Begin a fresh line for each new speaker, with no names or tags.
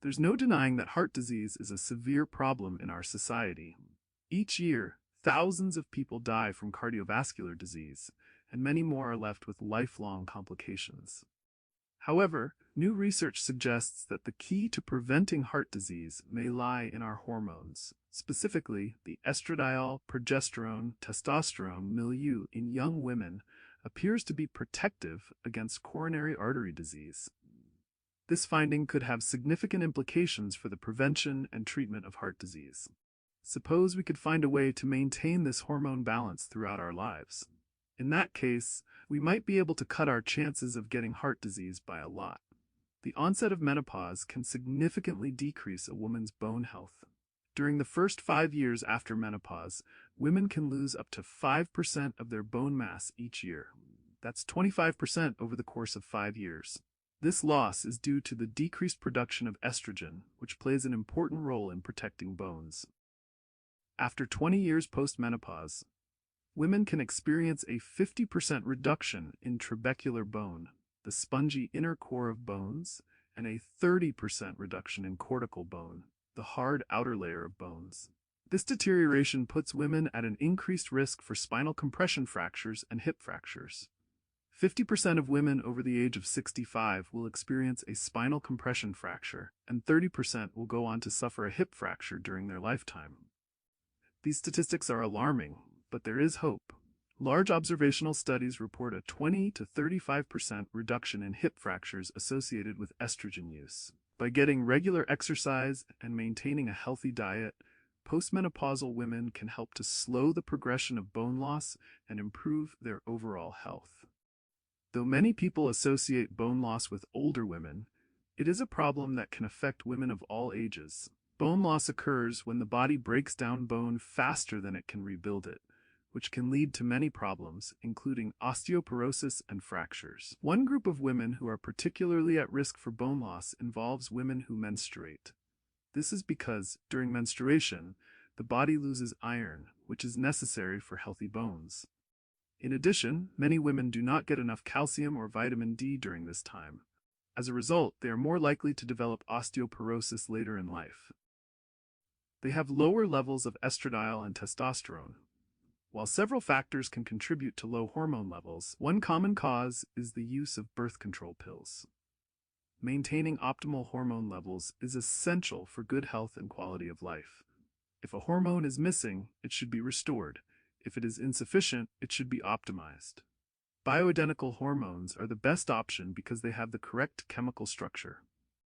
There's no denying that heart disease is a severe problem in our society. Each year, thousands of people die from cardiovascular disease, and many more are left with lifelong complications. However, new research suggests that the key to preventing heart disease may lie in our hormones, specifically the estradiol, progesterone, testosterone milieu in young women appears to be protective against coronary artery disease. This finding could have significant implications for the prevention and treatment of heart disease. Suppose we could find a way to maintain this hormone balance throughout our lives. In that case, we might be able to cut our chances of getting heart disease by a lot. The onset of menopause can significantly decrease a woman's bone health. During the first 5 years after menopause, women can lose up to 5% of their bone mass each year. That's 25% over the course of 5 years. This loss is due to the decreased production of estrogen, which plays an important role in protecting bones. After 20 years post-menopause, women can experience a 50% reduction in trabecular bone, the spongy inner core of bones, and a 30% reduction in cortical bone, the hard outer layer of bones. This deterioration puts women at an increased risk for spinal compression fractures and hip fractures. 50% of women over the age of 65 will experience a spinal compression fracture, and 30% will go on to suffer a hip fracture during their lifetime. These statistics are alarming, but there is hope. Large observational studies report a 20 to 35% reduction in hip fractures associated with estrogen use. By getting regular exercise and maintaining a healthy diet, postmenopausal women can help to slow the progression of bone loss and improve their overall health. Though many people associate bone loss with older women, it is a problem that can affect women of all ages. Bone loss occurs when the body breaks down bone faster than it can rebuild it, which can lead to many problems, including osteoporosis and fractures. One group of women who are particularly at risk for bone loss involves women who menstruate. This is because, during menstruation, the body loses iron, which is necessary for healthy bones. In addition, many women do not get enough calcium or vitamin D during this time. As a result, they are more likely to develop osteoporosis later in life. They have lower levels of estradiol and testosterone. While several factors can contribute to low hormone levels, one common cause is the use of birth control pills. Maintaining optimal hormone levels is essential for good health and quality of life. If a hormone is missing, it should be restored. If it is insufficient, it should be optimized. Bioidentical hormones are the best option because they have the correct chemical structure.